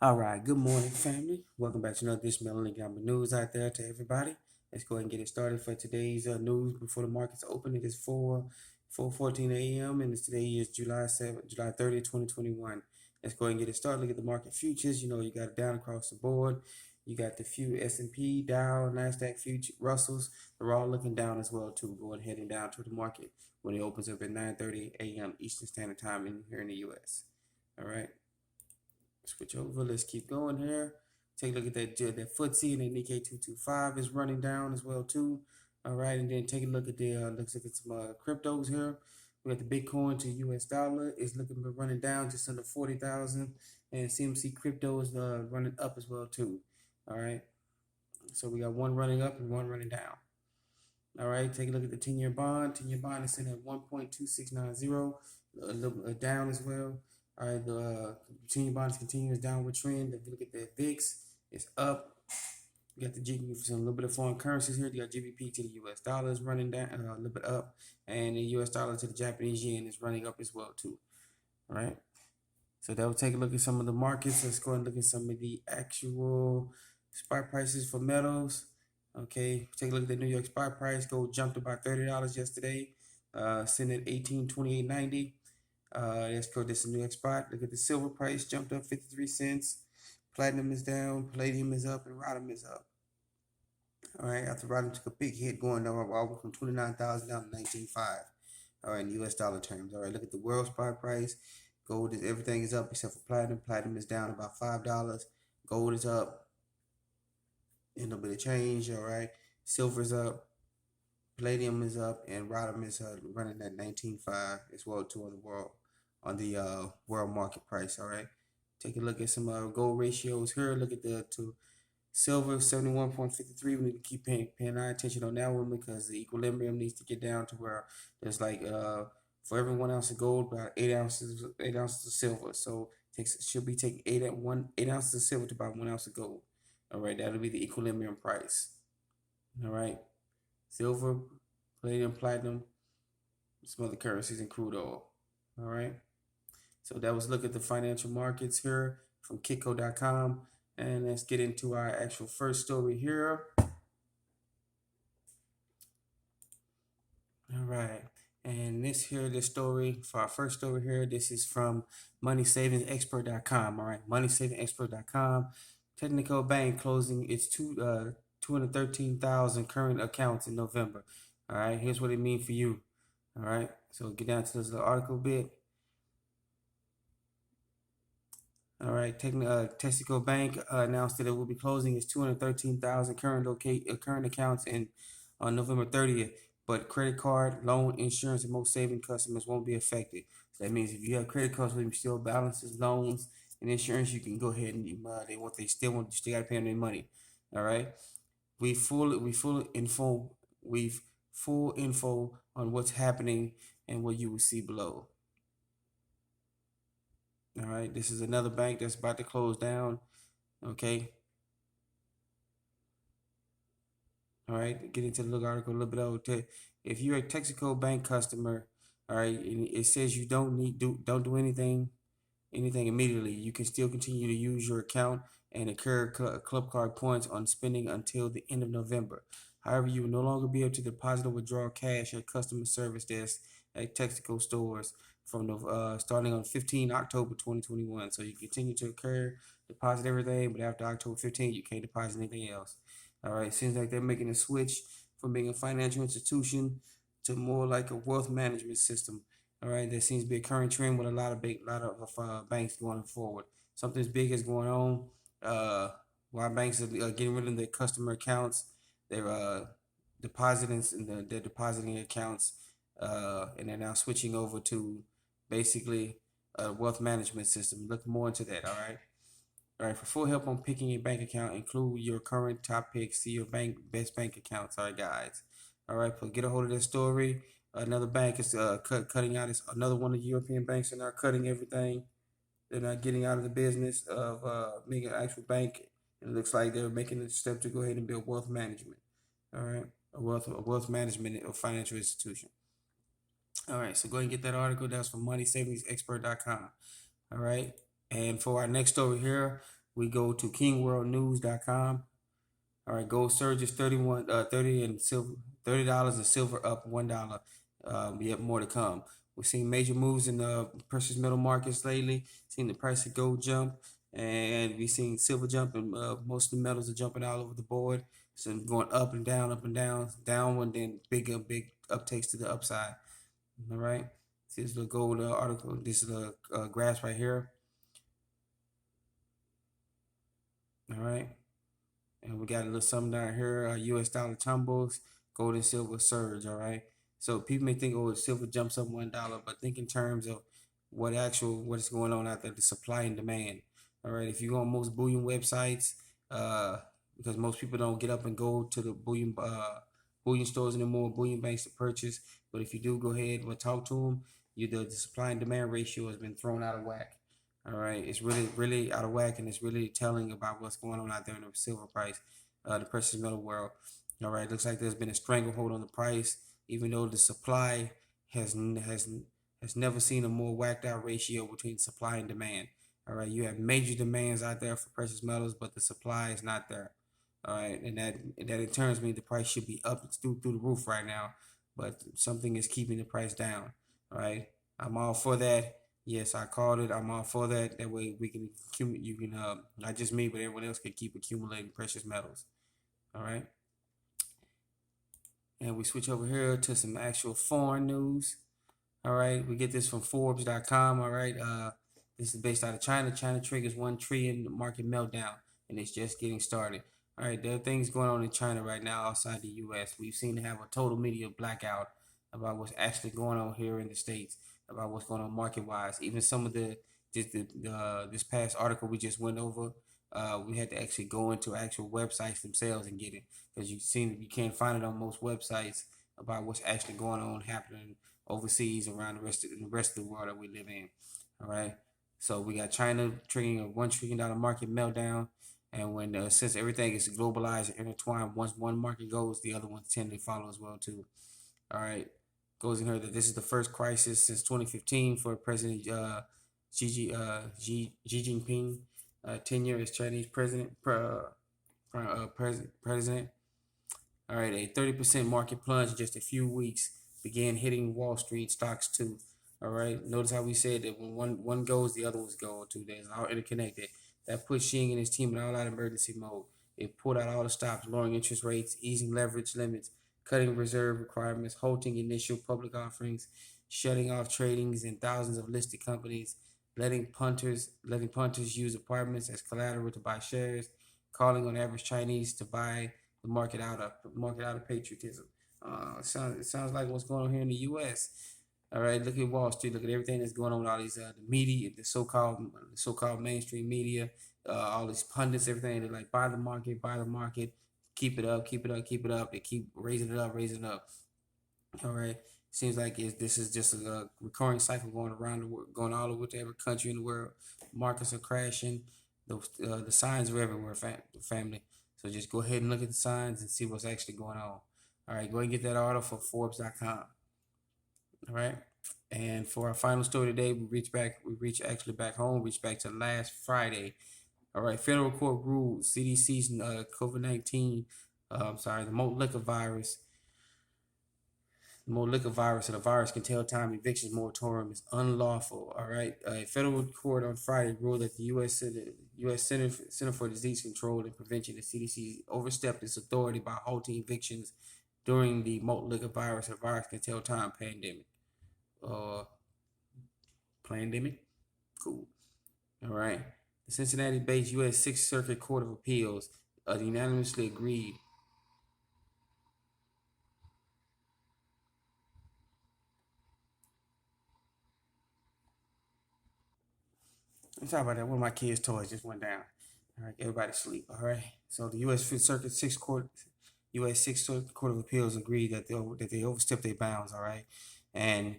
All right, good morning, family. Welcome back to another edition of Melanie Gamba News out there to everybody. Let's go ahead and get it started for today's news before the markets open. It is 4:14 a.m. and today is July 30th, 2021. Let's go ahead and get it started. Look at the market futures. You got it down across the board. You got the few S&P, Dow, Nasdaq, future, Russells. They're all looking down as well too. Going heading down to the market when it opens up at 9:30 a.m. Eastern Standard Time here in the U.S. All right. Switch over. Let's keep going here. Take a look at that FTSE and the Nikkei 225 is running down as well too. All right, and then take a look at let's look at some cryptos here. We got the Bitcoin to US dollar is looking to be running down just under 40,000, and CMC crypto is running up as well too. All right, so we got one running up and one running down. All right, take a look at the 10-year bond. 10-year bond is sitting at 1.2690, a little down as well. All right, the 10-year bond is continuing its downward trend. If you look at the VIX, it's up. You got the GBP for some little bit of foreign currencies here. You got GBP to the US dollar is running down a little bit up, and the US dollar to the Japanese yen is running up as well too. All right, so that will take a look at some of the markets. Let's go and look at some of the actual spot prices for metals. Okay, take a look at the New York spot price. Gold jumped about $30 yesterday, sitting at 1828.90. Let's go. This is a New York spot. Look at the silver price jumped up 53 cents. Platinum is down. Palladium is up, and rhodium is up. All right, after rhodium took a big hit, going down all from 29,000 down to 19,500. All right, in U.S. dollar terms. All right, look at the world spot price. Gold is everything is up except for platinum. Platinum is down about $5. Gold is up a little bit of change. All right, silver is up. Palladium is up, and rhodium is running at 19,500 as well too on the world market price. All right, take a look at some gold ratios here. Look at the to silver 71.53. We need to keep paying our attention on that one because the equilibrium needs to get down to where there's like for every 1 ounce of gold, about 8 ounces of silver. So should be taking 8 ounces of silver to about 1 ounce of gold. All right, that'll be the equilibrium price. All right, silver, palladium, platinum, some other currencies, and crude oil. All right. So that was look at the financial markets here from Kitco.com. And let's get into our actual first story here. All right. And this story for our first story here, this is from MoneySavingsExpert.com. All right. MoneySavingsExpert.com. Tesco Bank closing its 213,000 current accounts in November. All right. Here's what it means for you. All right. So get down to this little article bit. All right, Tesco Bank announced that it will be closing its 213,000 current accounts on November 30th, but credit card, loan, insurance, and most saving customers won't be affected. So that means if you have credit cards with still balances, loans, and insurance, you can go ahead and you still got to pay them their money. All right, we've full info on what's happening and what you will see below. All right, this is another bank that's about to close down. Okay. All right, get into the little article a little bit over. If you're a Texaco Bank customer, all right, and it says you don't do anything immediately. You can still continue to use your account and incur club card points on spending until the end of November. However, you will no longer be able to deposit or withdraw cash at customer service desks at Texaco stores from starting on 15 October 2021. So you continue to deposit everything, but after October 15, you can't deposit anything else. All right, seems like they're making a switch from being a financial institution to more like a wealth management system. All right, there seems to be a current trend with a lot of banks going forward. Something's big is going on. While banks are getting rid of their customer accounts, they're depositing in their depositing accounts, and they're now switching over to basically a wealth management system. Look more into that. All right. All right. For full help on picking a bank account, include your current top picks. See your best bank accounts. All right, guys. All right. So get a hold of this story. Another bank is cutting out. Another one of the European banks are now cutting everything. They're not getting out of the business of being an actual bank. It looks like they're making a step to go ahead and build wealth management. All right, a wealth management or financial institution. All right, so go ahead and get that article. That's from MoneySavingsExpert.com. All right, and for our next story here, we go to kingworldnews.com. All right, gold surges 30 and silver, $30 and silver up $1. We have more to come. We've seen major moves in the precious metal markets lately. Seen the price of gold jump, and we've seen silver jump, and most of the metals are jumping all over the board. So going up and down, downward, then big uptakes to the upside. All right. This is the gold article. This is the graphs right here. All right. And we got a little something down here. U.S. dollar tumbles, gold and silver surge. All right. So people may think, oh, silver jumps up $1, but think in terms of what is going on out there, the supply and demand. All right. If you go on most bullion websites, uh, because most people don't get up and go to the bullion stores anymore, bullion banks to purchase. But if you do, go ahead and talk to them. The supply and demand ratio has been thrown out of whack. All right, it's really out of whack, and it's really telling about what's going on out there in the silver price, the precious metal world. All right, looks like there's been a stranglehold on the price, even though the supply has never seen a more whacked out ratio between supply and demand. All right, you have major demands out there for precious metals, but the supply is not there. All right, and that in turns means the price should be up through the roof right now, but something is keeping the price down. All right, I'm all for that. Yes, I called it. I'm all for that. That way we can you can not just me, but everyone else can keep accumulating precious metals. All right. And we switch over here to some actual foreign news. All right, we get this from Forbes.com. All right, this is based out of China. China triggers 1 trillion market meltdown, and it's just getting started. All right, there are things going on in China right now outside the U.S. We've seen to have a total media blackout about what's actually going on here in the States, about what's going on market wise. Even some of this past article we just went over, we had to actually go into actual websites themselves and get it, because you can't find it on most websites about what's actually going on happening overseas around the rest of the world that we live in. All right. So we got China triggering a $1 trillion market meltdown. And since everything is globalized and intertwined, once one market goes, the other ones tend to follow as well too. All right. Goes in here that this is the first crisis since 2015 for President Xi Jinping tenure as Chinese president. All right, a 30% market plunge in just a few weeks began hitting Wall Street stocks too. All right, notice how we said that when one goes, the other ones go too. They're all interconnected. That put Xi and his team in all-out emergency mode. It pulled out all the stops, lowering interest rates, easing leverage limits, cutting reserve requirements, halting initial public offerings, shutting off tradings in thousands of listed companies, letting punters use apartments as collateral to buy shares, calling on average Chinese to buy the market out of patriotism. It sounds like what's going on here in the U.S. All right, look at Wall Street. Look at everything that's going on with all these the media, the so-called mainstream media, all these pundits, everything. They're like buy the market, keep it up, keep it up, keep it up. They keep raising it up, raising it up. All right. Seems like this is just a recurring cycle going around the world, going all over to every country in the world. Markets are crashing. The signs are everywhere, family. So just go ahead and look at the signs and see what's actually going on. All right, go ahead and get that article for Forbes.com. All right. And for our final story today, we reach actually back home, reach back to last Friday. All right, federal court ruled CDC's COVID-19, the mold liquor virus, and the virus can tell time eviction moratorium is unlawful. All right, a federal court on Friday ruled that the U.S. Center for Disease Control and Prevention, the CDC, overstepped its authority by halting evictions during the mold liquor virus, and the virus can tell time pandemic. Pandemic, cool. All right, the Cincinnati-based U.S. Sixth Circuit Court of Appeals unanimously agreed. Sorry about that. One of my kids' toys just went down. All right, everybody sleep. All right. So the U.S. Fifth Circuit Sixth Circuit Court of Appeals agreed that they overstepped their bounds. All right, and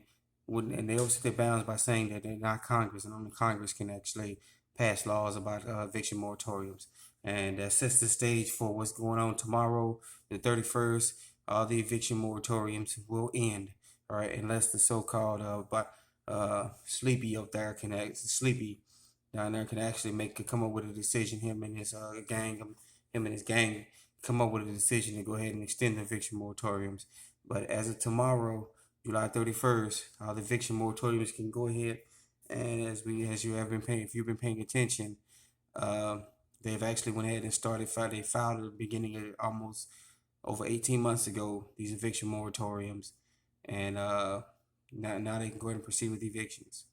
they overstepped their bounds by saying that they're not Congress, and only Congress can actually pass laws about eviction moratoriums, and that sets the stage for what's going on tomorrow, the 31st. All the eviction moratoriums will end. All right, unless the so-called sleepy up there can sleepy down there can actually could come up with a decision. Him and his gang come up with a decision to go ahead and extend the eviction moratoriums. But as of tomorrow, July 31st, all the eviction moratoriums can go ahead, and as you have been paying, if you've been paying attention, uh, they've actually went ahead and they filed at the beginning of almost over 18 months ago these eviction moratoriums, and now they can go ahead and proceed with evictions.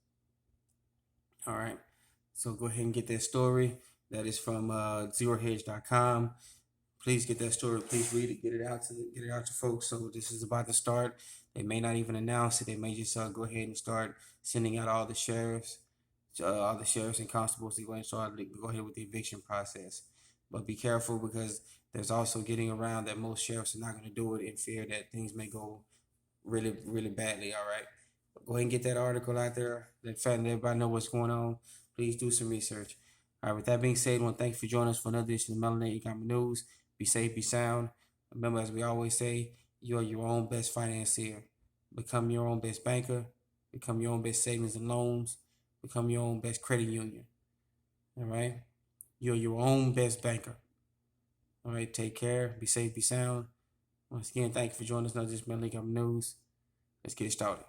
All right. So go ahead and get that story. That is from zerohedge.com. Please get that story. Please read it. Get it out to folks. So this is about to start. They may not even announce it. They may just go ahead and start sending out all the sheriffs and constables to go ahead and go ahead with the eviction process. But be careful, because there's also getting around that most sheriffs are not going to do it in fear that things may go really, really badly. All right. Go ahead and get that article out there. Let everybody know what's going on. Please do some research. All right, with that being said, I want to thank you for joining us for another edition of Melanated Economic News. Be safe, be sound. Remember, as we always say, you are your own best financier. Become your own best banker. Become your own best savings and loans. Become your own best credit union. All right? You're your own best banker. All right, take care. Be safe, be sound. Once again, thank you for joining us on this Melanated Economic News. Let's get it started.